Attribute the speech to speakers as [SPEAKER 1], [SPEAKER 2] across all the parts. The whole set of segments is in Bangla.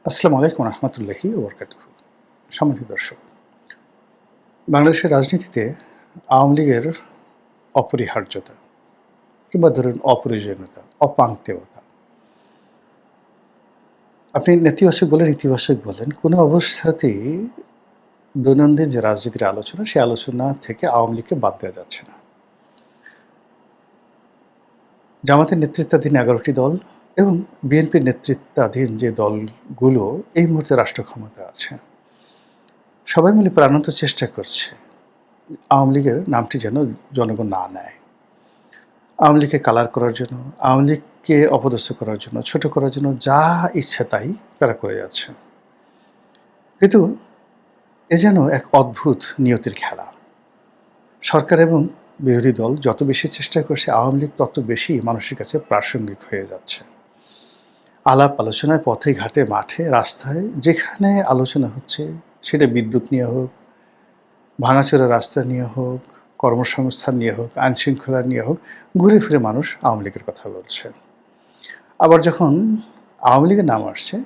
[SPEAKER 1] আসসালামু আলাইকুম রহমতুল্লাহি ওবরকাতুহু। সম্মানিত দর্শক, বাংলাদেশের রাজনীতিতে আওয়ামী লীগের অপরিহার্যতা কিংবা ধরুন অপ্রয়োজনীয়তা, অপাংক্তেয়তা, আপনি নেতিবাচক বলেন, ইতিবাচক বলেন, কোনো অবস্থাতেই দৈনন্দিন যে রাজনীতির আলোচনা, সেই আলোচনা থেকে আওয়ামী লীগকে বাদ দেওয়া যাচ্ছে না। জামাতের নেতৃত্বাধীন ১১টি দল এবং বিএনপির নেতৃত্বাধীন যে দলগুলো এই মুহূর্তে রাষ্ট্র ক্ষমতায় আছে, সবাই মিলে প্রাণান্ত চেষ্টা করছে আওয়ামী লীগের নামটি যেন জনগণ না নেয়। আওয়ামী লীগকে কালার করার জন্য, আওয়ামী লীগকে অপদস্থ করার জন্য, ছোট করার জন্য যা ইচ্ছা তাই তারা করে যাচ্ছে। কিন্তু এ যেন এক অদ্ভুত নিয়তির খেলা। সরকার এবং বিরোধী দল যত বেশি চেষ্টা করছে, আওয়ামী লীগ তত বেশি মানুষের কাছে প্রাসঙ্গিক হয়ে যাচ্ছে। আলাপ আলোচনায় পথে ঘাটে মাঠে রাস্তায় যেখানে আলোচনা হচ্ছে, সেটা বিদ্যুৎ নিয়ে হোক, ভাঙাচোরা রাস্তা নিয়ে হোক, কর্মসংস্থান নিয়ে হোক, আইনশৃঙ্খলা নিয়ে হোক, ঘুরে ফিরে মানুষ আওয়ামী লীগের কথা বলছে। আবার যখন আওয়ামী লীগের নাম আসছে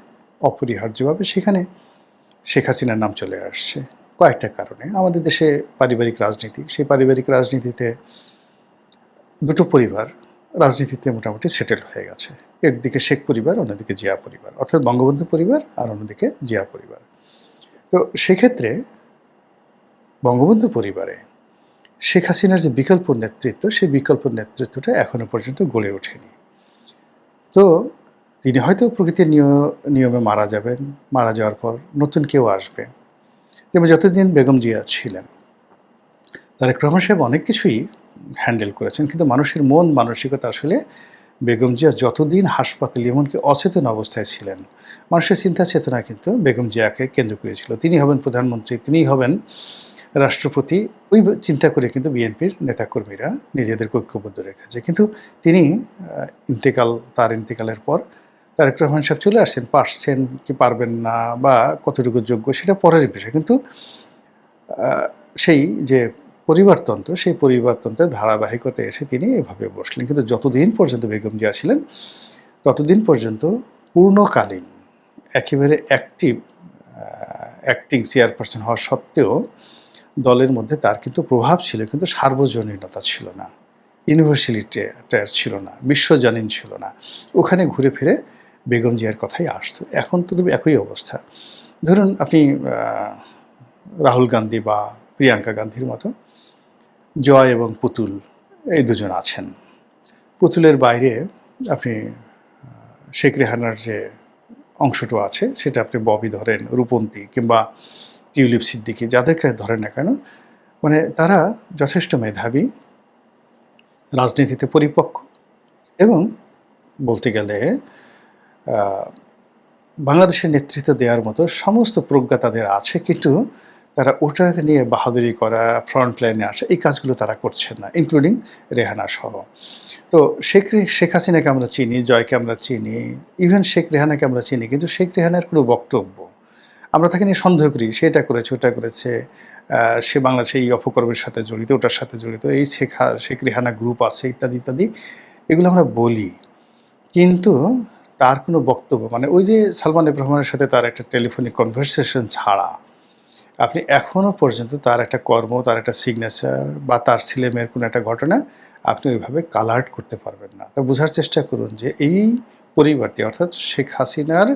[SPEAKER 1] অপরিহার্যভাবে, সেখানে শেখ হাসিনার নাম চলে আসছে কয়েকটা কারণে। আমাদের দেশে পারিবারিক রাজনীতি, সেই পারিবারিক রাজনীতিতে দুটো পরিবার রাজনীতিতে মোটামুটি সেটেল হয়ে গেছে। একদিকে শেখ পরিবার, অন্যদিকে জিয়া পরিবার, অর্থাৎ বঙ্গবন্ধু পরিবার, আর অন্যদিকে জিয়া পরিবার। তো সেক্ষেত্রে বঙ্গবন্ধু পরিবারে শেখ হাসিনার যে বিকল্প নেতৃত্ব, সেই বিকল্প নেতৃত্বটা এখনো পর্যন্ত গড়ে ওঠেনি। তো তিনি হয়তো প্রকৃতির নিয়মে মারা যাবেন, মারা যাওয়ার পর নতুন কেউ আসবে। যেমন যতদিন বেগম জিয়া ছিলেন, তারেক রহমান সাহেব অনেক কিছুই হ্যান্ডেল করেছেন, কিন্তু মানুষের মন মানসিকতা আসলে বেগম জিয়া যতদিন হাসপাতালে এমনকি অচেতন অবস্থায় ছিলেন, মানুষের চিন্তা চেতনা কিন্তু বেগম জিয়াকে কেন্দ্র করেছিল। তিনি হবেন প্রধানমন্ত্রী, তিনিই হবেন রাষ্ট্রপতি, ওই চিন্তা করে কিন্তু বিএনপির নেতাকর্মীরা নিজেদেরকে ঐক্যবদ্ধ রেখেছে। কিন্তু তিনি তার ইন্তেকালের পর তারেক রহমান সাহেব চলে আসছেন, পারছেন কি পারবেন না বা কতটুকু যোগ্য সেটা পরের বিষয়। কিন্তু সেই যে পরিবারতন্ত্র, সেই পরিবারতন্ত্রের ধারাবাহিকতায় এসে তিনি এভাবে বসলেন। কিন্তু যতদিন পর্যন্ত বেগম জিয়া ছিলেন, ততদিন পর্যন্ত পূর্ণকালীন একেবারে অ্যাক্টিং চেয়ারপারসন হওয়া সত্ত্বেও দলের মধ্যে তার কিন্তু প্রভাব ছিল, কিন্তু সার্বজনীনতা ছিল না, ইউনিভার্সালিটার ছিল না, বিশ্বজনীন ছিল না। ওখানে ঘুরে ফিরে বেগম জিয়ার কথাই আসতো। এখন তো একই অবস্থা। ধরুন আপনি রাহুল গান্ধী বা প্রিয়াঙ্কা গান্ধীর মতো জয় এবং পুতুল, এই দুজন আছেন। পুতুলের বাইরে আপনি শেখ রেহানার যে অংশটা আছে, সেটা আপনি ববি ধরেন, রূপন্তী কিংবা টিউলিপ সিদ্দিকী, যাদেরকে ধরেন না কেন, মানে তারা যথেষ্ট মেধাবী, রাজনীতিতে পরিপক্ক এবং বলতে গেলে বাংলাদেশের নেতৃত্ব দেওয়ার মতো সমস্ত প্রজ্ঞা তাদের আছে, কিন্তু তারা ওটাকে নিয়ে বাহাদুরি করা, ফ্রন্ট লাইনে আসা, এই কাজগুলো তারা করছেন না, ইনক্লুডিং রেহানা সহ। তো শেখ হাসিনাকে আমরা চিনি, জয়কে আমরা চিনি, ইভেন শেখ রেহানাকে আমরা চিনি, কিন্তু শেখ রেহানার কোনো বক্তব্য আমরা তাকে নিয়ে সন্দেহ করি, সে এটা করেছে, ওটা করেছে, সে বাংলাদেশে এই অপকর্মের সাথে জড়িত, ওটার সাথে জড়িত, এই শেখ রেহানা গ্রুপ আছে, ইত্যাদি ইত্যাদি, এগুলো আমরা বলি। কিন্তু তার কোনো বক্তব্য, মানে ওই যে সালমান এফ রহমানের সাথে তার একটা টেলিফোনিক কনভারসেশন ছাড়া আপনি এখনও পর্যন্ত তার একটা কর্ম, তার একটা সিগনেচার বা তার ছেলেমেয়ের কোনো একটা ঘটনা আপনি ওইভাবে কালার্ট করতে পারবেন না। তো বোঝার চেষ্টা করুন যে এই পরিবারটি, অর্থাৎ শেখ হাসিনার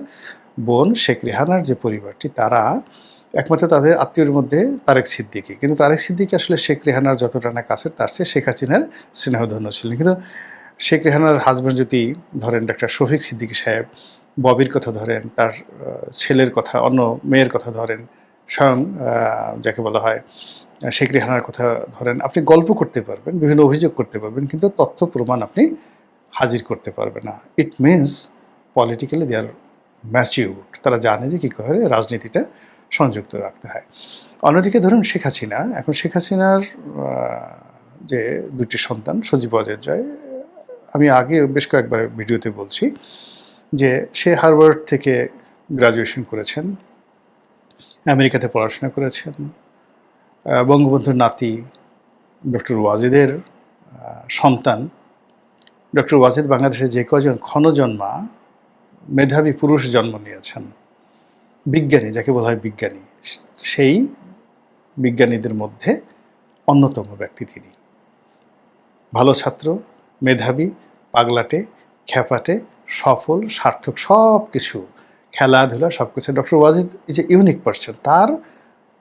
[SPEAKER 1] বোন শেখ রেহানার যে পরিবারটি, তারা একমাত্র তাদের আত্মীয়র মধ্যে তারেক সিদ্দিকী, কিন্তু তারেক সিদ্দিকী আসলে শেখ রেহানার যতটা না কাছে, তার চেয়ে শেখ হাসিনার স্নেহধন্য ছিলেন। কিন্তু শেখ রেহানার হাজব্যান্ড যদি ধরেন ডাক্তার শফিক সিদ্দিকী সাহেব, ববির কথা ধরেন, তার ছেলের কথা, অন্য মেয়ের কথা ধরেন, স্বয়ং যাকে বলা হয় শেখ রেহানার কথা ধরেন, আপনি গল্প করতে পারবেন, বিভিন্ন অভিযোগ করতে পারবেন, কিন্তু তথ্য প্রমাণ আপনি হাজির করতে পারবেন না। It means politically they are matured, তারা জানে যে কী করে রাজনীতিটা সংযুক্ত রাখতে হয়। অন্যদিকে ধরুন শেখ হাসিনা, এখন শেখ হাসিনার যে দুটি সন্তান সজীব ওয়াজেদ জয়, আমি আগে বেশ কয়েকবার ভিডিওতে বলছি যে সে হার্ভার্ড থেকে গ্রাজুয়েশন করেছেন, আমেরিকাতে পড়াশোনা করেছেন, বঙ্গবন্ধুর নাতি ডক্টর ওয়াজেদের সন্তান। ডক্টর ওয়াজেদ বাংলাদেশে যে কজন ক্ষণজন্মা মেধাবী পুরুষ জন্ম নিয়েছেন, বিজ্ঞানী, যাকে বলা হয় বিজ্ঞানী, সেই বিজ্ঞানীদের মধ্যে অন্যতম ব্যক্তি তিনি। ভালো ছাত্র, মেধাবী, পাগলাটে, খ্যাপাটে, সফল, সার্থক, সব কিছু, খেলাধুলা সব কিছু। Doctor Wazed is a unique person. তার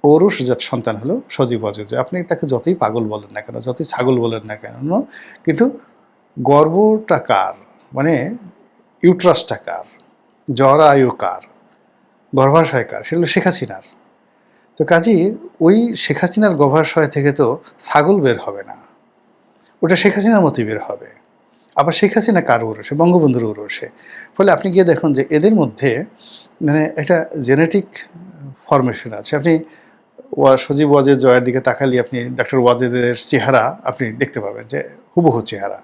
[SPEAKER 1] পৌরুষজাত সন্তান হলো সজীব ওয়াজেদ। আপনি তাকে যতই পাগল বলেন না কেন, যতই ছাগল বলেন না কেন, কিন্তু গর্বটা কার, মানে ইউট্রাসটা কার, জরায়ু কার, গর্ভাশয় কার, সেগুলো শেখ হাসিনার। তো কাজেই ওই শেখ হাসিনার গর্ভাশয় থেকে তো ছাগল বের হবে না, ওটা শেখ হাসিনার মতোই বের হবে। আবার শেখ হাসিনা কার উরসে? বঙ্গবন্ধুর উরসে। ফলে আপনি গিয়ে দেখুন যে এদের মধ্যে মানে একটা জেনেটিক ফরমেশন আছে। আপনি সজীব ওয়াজেদ জয়ের দিকে তাকালে আপনি ডক্টর ওয়াজেদের চেহারা আপনি দেখতে পাবেন যে হুবহু চেহারা।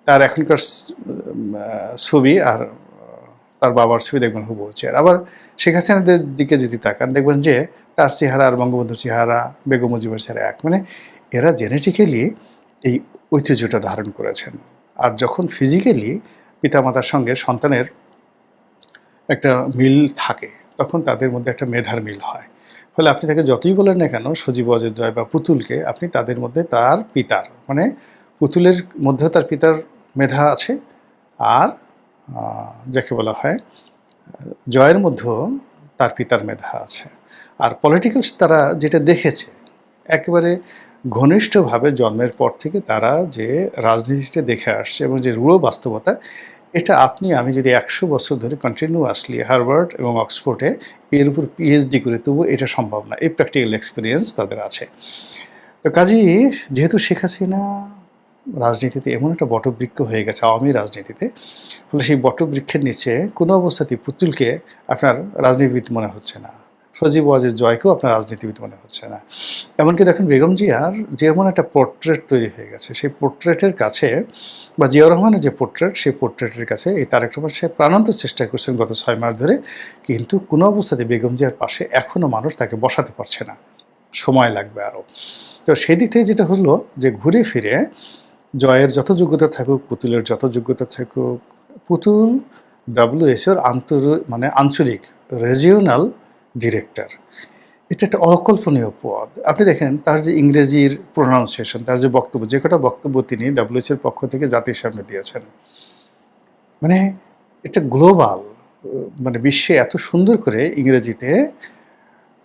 [SPEAKER 1] তার এখনকার ছবি আর তার বাবার ছবি দেখবেন হুবহু চেহারা। আবার শেখ হাসিনাদের দিকে যদি তাকান দেখবেন যে তার চেহারা আর বঙ্গবন্ধুর চেহারা, বেগম মুজিবের চেহারা এক। মানে এরা জেনেটিক্যালি এই ঐতিহ্যটা ধারণ করেছেন। আর যখন ফিজিক্যালি পিতামাতার সঙ্গে সন্তানের একটা মিল থাকে, তখন তাদের মধ্যে একটা মেধার মিল হয়। ফলে আপনি তাকে যতই বলেন না কেন সজীব ওয়াজেদ জয় বা পুতুলকে, আপনি তাদের মধ্যে তার পিতার, মানে পুতুলের মধ্যেও তার পিতার মেধা আছে, আর যাকে বলা হয় জয়ের মধ্যেও তার পিতার মেধা আছে। আর পলিটিক্যালস তারা যেটা দেখেছে একেবারে ঘনিষ্ঠভাবে জন্মের পর থেকে, তারা যে রাজনীতিটা দেখে আসছে এবং যে রূঢ় বাস্তবতা, এটা আপনি আমি যদি 100 বছর ধরে কন্টিনিউয়াসলি হার্ভার্ড এবং অক্সফোর্ডে এর উপর পিএইচডি করে, তবু এটা সম্ভব না। এই প্র্যাকটিক্যাল এক্সপিরিয়েন্স তাদের আছে। তো কাজেই যেহেতু শেখ হাসিনা রাজনীতিতে এমন একটা বটবৃক্ষ হয়ে গেছে, আওয়ামী রাজনীতিতে, ফলে সেই বটবৃক্ষের নিচে কোনো অবস্থাতেই পুতুলকে আপনার রাজনীতিবিদ মনে হচ্ছে না, সজীব ওয়াজেদ জয়কেও আপনার রাজনীতিবিদ মনে হচ্ছে না। এমনকি দেখুন বেগম জিয়ার যেমন একটা পোর্ট্রেট তৈরি হয়ে গেছে, সেই পোর্ট্রেটের কাছে, বা জিয়াউর রহমানের যে পোর্ট্রেট, সেই পোর্ট্রেটের কাছে এই তারেক রহমান সাহেব প্রাণান্ত চেষ্টা করছেন গত 6 মাস ধরে, কিন্তু কোনো অবস্থাতে বেগম জিয়ার পাশে এখনও মানুষ তাকে বসাতে পারছে না, সময় লাগবে আরও। তো সেই দিক থেকে যেটা হলো যে ঘুরে ফিরে জয়ের যত যোগ্যতা থাকুক, পুতুলের যত যোগ্যতা থাকুক, পুতুল ডাব্লিউএইচওর মানে আঞ্চলিক রিজিওনাল ডিরেক্টর। এটা একটা অকল্পনীয় পদ। আপনি দেখেন তার যে ইংরেজির প্রোনাউন্সিয়েশন, তার যে বক্তব্য, যে কটা বক্তব্য তিনি ডাব্লিউএইচওর পক্ষ থেকে জাতির সামনে দিয়েছেন, মানে এটা গ্লোবাল, মানে বিশ্বে এত সুন্দর করে ইংরেজিতে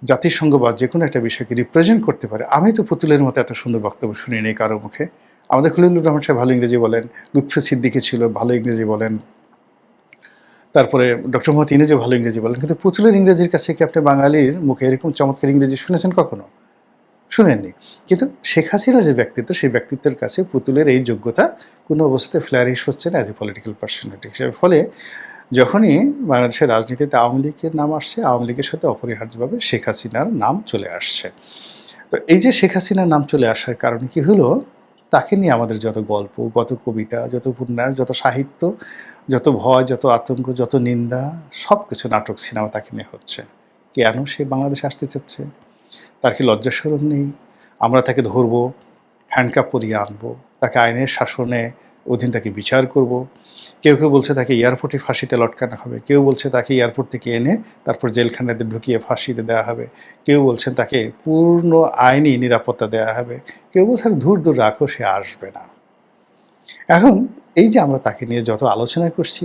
[SPEAKER 1] জাতিসংঘ বা যে কোনো একটা বিষয়কে রিপ্রেজেন্ট করতে পারে। আমি তো পুতুলের মতো এত সুন্দর বক্তব্য শুনি নেই কারো মুখে। আমাদের খলিলুর রহমান সাহেব ভালো ইংরেজি বলেন, লুৎফে সিদ্দিকী ছিল ভালো ইংরেজি বলেন, তারপরে ডক্টর মোহাম্মদ ইনুজও ভালো ইংরেজি বলেন, কিন্তু পুতুলের ইংরেজির কাছে কি আপনি বাঙালির মুখে এরকম চমৎকার ইংরেজি শুনেছেন কখনো? শুনেননি। কিন্তু শেখ হাসিনার যে ব্যক্তিত্ব, সেই ব্যক্তিত্বের কাছে পুতুলের এই যোগ্যতা কোনো অবস্থাতে ফ্লারিশ হচ্ছে না অ্যাজ এ পলিটিক্যাল পার্সোনালিটি হিসেবে। ফলে যখনই বাংলাদেশের রাজনীতিতে আওয়ামী লীগের নাম আসছে, আওয়ামী লীগের সাথে অপরিহার্যভাবে শেখ হাসিনার নাম চলে আসছে। তো এই যে শেখ হাসিনার নাম চলে আসার কারণে কি হলো, তাকে নিয়ে আমাদের যত গল্প, যত কবিতা, যত উপন্যাস, যত সাহিত্য, যত ভয়, যত আতঙ্ক, যত নিন্দা, সব কিছু নাটক সিনেমা তাকে নিয়ে হচ্ছে। কেন সে বাংলাদেশে আসতে চাচ্ছে? তার কি লজ্জা শরম নেই? আমরা তাকে ধরবো, হ্যান্ডকাপ পরিয়ে আনবো, তাকে আইনের শাসনে অধীন তাকে বিচার করব। কেউ কেউ বলছে তাকে এয়ারপোর্টে ফাঁসিতে লটকানো হবে, কেউ বলছে তাকে এয়ারপোর্ট থেকে এনে তারপর জেলখানাতে ঢুকিয়ে ফাঁসিতে দেওয়া হবে, কেউ বলছেন তাকে পূর্ণ আইনি নিরাপত্তা দেওয়া হবে, কেউ বলছে দূর দূর রাখো, সে আসবে না। এখন এই যে আমরা তাকে নিয়ে যত আলোচনা করছি,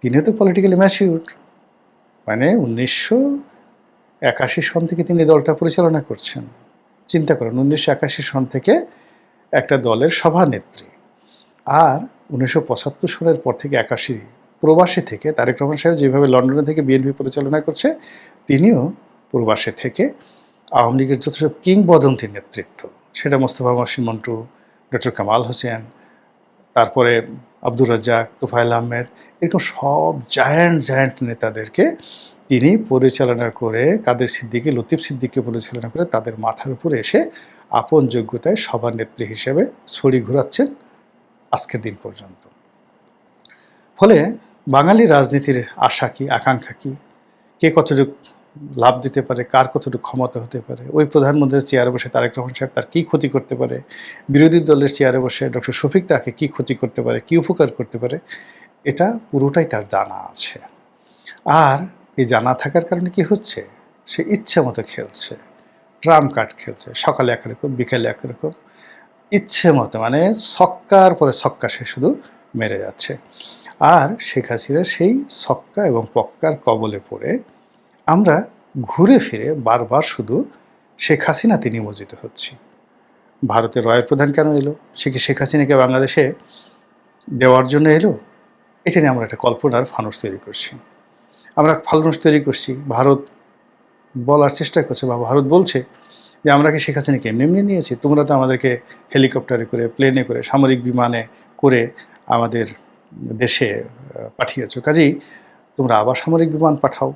[SPEAKER 1] তিনিও তো পলিটিক্যালি ম্যাচিউরড, মানে 1981 সন থেকে তিনি দলটা পরিচালনা করছেন। চিন্তা করেন, 1981 সন থেকে একটা দলের সভানেত্রী। আর 1975 সালের পর থেকে 81 প্রবাসী থেকে তারেক রহমান সাহেব যেভাবে লন্ডনে থেকে বিএনপি পরিচালনা করছে, তিনিও প্রবাসী থেকে আওয়ামী লীগের যত সব কিংবদন্তির নেতৃত্ব, সেটা মোস্তফা মহসিন মন্টু, ডক্টর কামাল হোসেন, তারপরে আব্দুর রাজ্জাক, তোফায়েল আহমেদ, এরকম সব জায়ান্ট নেতাদেরকে তিনি পরিচালনা করে, কাদের সিদ্দিকী, লতিফ সিদ্দিককে পরিচালনা করে তাদের মাথার উপরে এসে আপন যোগ্যতায় সভানেত্রী হিসেবে ছড়ি ঘোরাচ্ছেন আজকের দিন পর্যন্ত। ফলে বাঙালি রাজনীতির আশা কি, আকাঙ্ক্ষা কি, কে কতটুকু লাভ দিতে পারে, কার কতটুকু ক্ষমতা হতে পারে, ওই প্রধানমন্ত্রীর চেয়ারে বসে তারেক রহমান সাহেব তার কী ক্ষতি করতে পারে, বিরোধী দলের চেয়ারে বসে ডক্টর শফিক তাকে কী ক্ষতি করতে পারে, কী উপকার করতে পারে, এটা পুরোটাই তার জানা আছে। আর এই জানা থাকার কারণে কি হচ্ছে, সে ইচ্ছে মতো খেলছে, ট্রাম্প কার্ড খেলছে, সকালে একরকম বিকেলে একরকম, ইচ্ছে মতো, মানে ছক্কার পরে ছক্কা সে শুধু মেরে যাচ্ছে। আর শেখ হাসিনা সেই ছক্কা এবং পক্কার কবলে পড়ে আমরা ঘুরে ফিরে বারবার শুধু শেখ হাসিনাতে নিমজ্জিত হচ্ছি। ভারতের রয়ের প্রধান কেন এলো? সে কি শেখ হাসিনাকে বাংলাদেশে দেওয়ার জন্য এলো? এটা নিয়ে আমরা একটা কল্পনার ফানুস তৈরি করছি। আমরা ফানুস তৈরি করছি, ভারত বলার চেষ্টা করছে বা ভারত বলছে যে আমরা কি শেখ হাসিনাকে এমনি এমনি নিয়েছি? তোমরা তো আমাদেরকে হেলিকপ্টারে করে, প্লেনে করে, সামরিক বিমানে করে আমাদের দেশে পাঠিয়েছো, কাজেই তোমরা আবার সামরিক বিমান পাঠাও,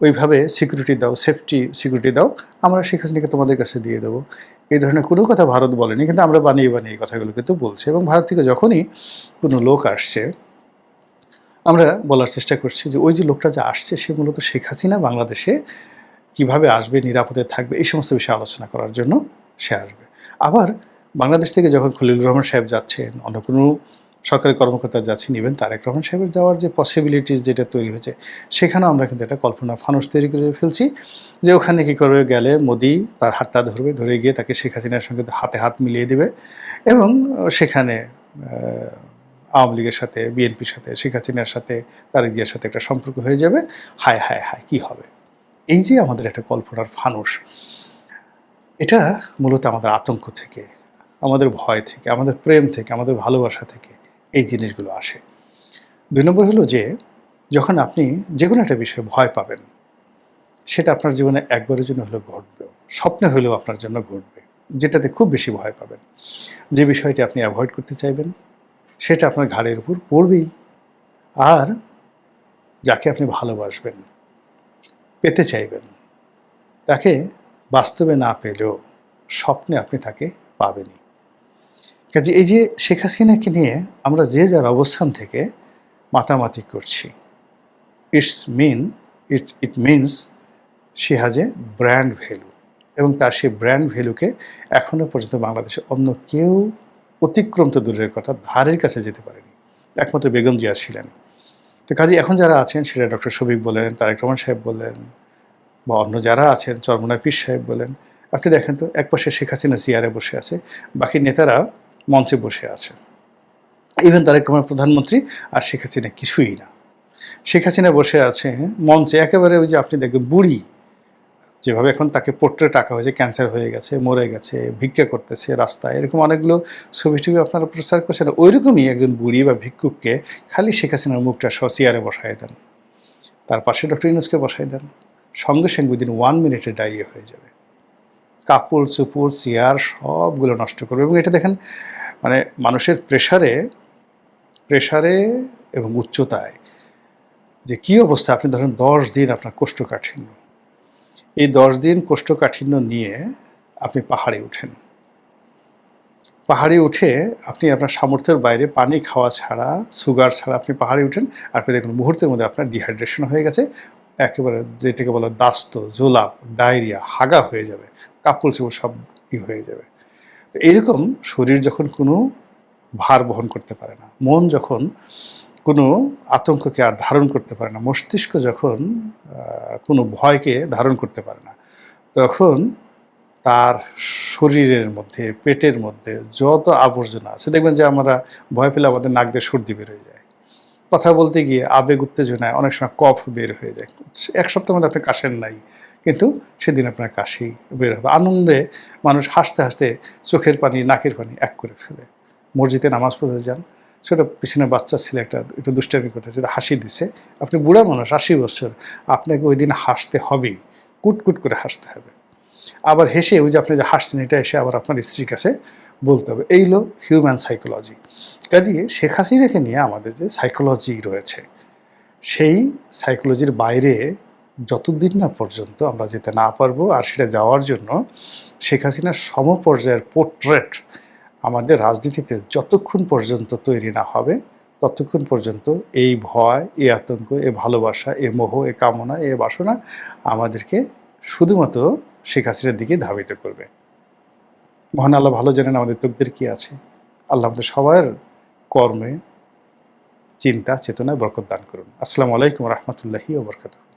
[SPEAKER 1] ওইভাবে সিকিউরিটি দাও, সেফটি সিকিউরিটি দাও, আমরা শেখ হাসিনাকে তোমাদের কাছে দিয়ে দেবো। এই ধরনের কোনো কথা ভারত বলেনি, কিন্তু আমরা বানিয়ে বানিয়ে এই কথাগুলো কিন্তু বলছি। এবং ভারত থেকে যখনই কোনো লোক আসছে, আমরা বলার চেষ্টা করছি যে ওই যে লোকটা যে আসছে সে মূলত শেখ হাসিনা বাংলাদেশে কিভাবে আসবে, নিরাপদে থাকবে, এই সমস্ত বিষয়ে আলোচনা করার জন্য সে আসবে। আবার বাংলাদেশ থেকে যখন খলিলুর রহমান সাহেব যাচ্ছেন, অন্য কোনো সরকারি কর্মকর্তা যাচ্ছেন, ইভেন তারেক রহমান সাহেবের যাওয়ার যে পসিবিলিটিস যেটা তৈরি হয়েছে, সেখানেও আমরা কিন্তু একটা কল্পনা ফানুস তৈরি করে ফেলছি যে ওখানে কী করে গেলে মোদি তার হাতটা ধরবে, ধরে গিয়ে তাকে শেখ হাসিনার সঙ্গে হাতে হাত মিলিয়ে দেবে এবং সেখানে আওয়ামী লীগের সাথে, বিএনপির সাথে, শেখ হাসিনার সাথে, তারেক জিয়ার সাথে একটা সম্পর্ক হয়ে যাবে। হায় হায় হায়, কী হবে? এই যে আমাদের একটা কল্পনার ফানুস, এটা মূলত আমাদের আতঙ্ক থেকে, আমাদের ভয় থেকে, আমাদের প্রেম থেকে, আমাদের ভালোবাসা থেকে এই জিনিসগুলো আসে। ২ নম্বর হলো যে যখন আপনি যে কোনো একটা বিষয়ে ভয় পাবেন, সেটা আপনার জীবনে একবারের জন্য হলেও ঘটবে, স্বপ্নে হলেও আপনার জন্য ঘটবে, যেটাতে খুব বেশি ভয় পাবেন, যে বিষয়টি আপনি অ্যাভয়েড করতে চাইবেন, সেটা আপনার ঘাড়ের উপর পড়বেই। আর যাকে আপনি ভালোবাসবেন, পেতে চাইবেন, তাকে বাস্তবে না পেলেও স্বপ্নে আপনি তাকে পাবেনই। কাজে এই যে শেখ হাসিনাকে নিয়ে আমরা যে যার অবস্থান থেকে মাতামাতি করছি, it means she has a brand value, এবং তার সেই ব্র্যান্ড ভ্যালুকে এখনও পর্যন্ত বাংলাদেশে অন্য কেউ অতিক্রম তো দূরের কথা, ধারের কাছে যেতে পারেনি, একমাত্র বেগম জিয়া ছিলেন। তো কাজে এখন যারা আছেন, সেটা ডক্টর শফিক বলেন, তারেক রহমান সাহেব বলেন, বা অন্য যারা আছেন, চরমোনাই পীর সাহেব বলেন, আপনি দেখেন তো একপাশে শেখ হাসিনা চেয়ারে বসে আছে, বাকি নেতারা মঞ্চে বসে আছে, ইভেন তারেক রহমান প্রধানমন্ত্রী, আর শেখ হাসিনা কিছুই না। শেখ হাসিনা বসে আছে মঞ্চে, একেবারে ওই যে আপনি দেখবেন বুড়ি, যেভাবে এখন তাকে পোর্ট্রেট আঁকা হয়েছে, ক্যান্সার হয়ে গেছে, মরে গেছে, ভিক্ষা করতেছে রাস্তায়, এরকম অনেকগুলো ছবি টবি আপনারা প্রচার করছেন, ওইরকমই একজন বুড়ি বা ভিক্ষুককে খালি শেখ হাসিনার মুখটা সহ চেয়ারে বসায় দেন, তার পাশে ডক্টর ইউনূসকে বসায় দেন, সঙ্গে সঙ্গে উইদিন 1 মিনিটে ডায়রিয়া হয়ে যাবে, কাপড় চোপড় চেয়ার সবগুলো নষ্ট করবে। এবং এটা দেখেন, মানে মানুষের প্রেশারে এবং উচ্চতায় যে কী অবস্থা। আপনি ধরেন 10 দিন আপনার কোষ্ঠকাঠিন্য, এই 10 দিন কোষ্ঠকাঠিন্য নিয়ে আপনি পাহাড়ে উঠেন, পাহাড়ে উঠে আপনি আপনার সামর্থ্যের বাইরে পানি খাওয়া ছাড়া, সুগার ছাড়া আপনি পাহাড়ে উঠেন, আপনি দেখুন মুহূর্তের মধ্যে আপনার ডিহাইড্রেশন হয়ে গেছে, একেবারে যেটাকে বলা দাস্ত, জোলাপ, ডায়রিয়া, হাগা হয়ে যাবে, কাপড় চোপড় সব হয়ে যাবে। তো এইরকম শরীর যখন কোনো ভার বহন করতে পারে না, মন যখন কোনো আতঙ্ককে আর ধারণ করতে পারে না, মস্তিষ্ক যখন কোনো ভয়কে ধারণ করতে পারে না, তখন তার শরীরের মধ্যে, পেটের মধ্যে যত আবর্জনা আছে, দেখবেন যে আমরা ভয় পেলে আমাদের নাক দিয়ে সর্দি বের হয়ে যায়, কথা বলতে গিয়ে আবেগ উত্তেজনায় অনেক সময় কফ বের হয়ে যায়। 1 সপ্তাহের মধ্যে আপনি কাশেন নাই, কিন্তু সেদিন আপনার কাশি বের হবে। আনন্দে মানুষ হাসতে হাসতে চোখের পানি, নাকের পানি এক করে ফেলে। মসজিদে নামাজ পড়তে যান, সেটা পিছনে বাচ্চা ছেলে একটা একটু দুষ্টামি করতেছে, হাসি দিছে, আপনি বুড়া মানুষ, 80 বছর, আপনাকে ওই দিন হাসতে হবেই, কুটকুট করে হাসতে হবে। আবার হেসে ওই যে আপনি যে হাসছেন, এটা এসে আবার আপনার স্ত্রীর কাছে বলতে হবে। এই হলো হিউম্যান সাইকোলজি। কাজেই শেখ হাসিনাকে নিয়ে আমাদের যে সাইকোলজি রয়েছে, সেই সাইকোলজির বাইরে যতদিন না পর্যন্ত আমরা যেতে না পারবো, আর সেটা যাওয়ার জন্য শেখ হাসিনার সমপর্যায়ের পোর্ট্রেট আমাদের রাজনীতিতে যতক্ষণ পর্যন্ত তৈরি না হবে, ততক্ষণ পর্যন্ত এই ভয়, এই আতঙ্ক, এ ভালোবাসা, এ মোহ, এ কামনা, এ বাসনা আমাদেরকে শুধুমাত্র শেখ হাসিনার দিকে ধাবিত করবে। মহান আল্লাহ ভালো জানেন আমাদের তকদির কি আছে। আল্লাহ আমাদের সবার কর্মে, চিন্তা, চেতনায় বরকত দান করুন। আসসালামু আলাইকুম রহমতুল্লাহি ওয়া বারাকাতুহু।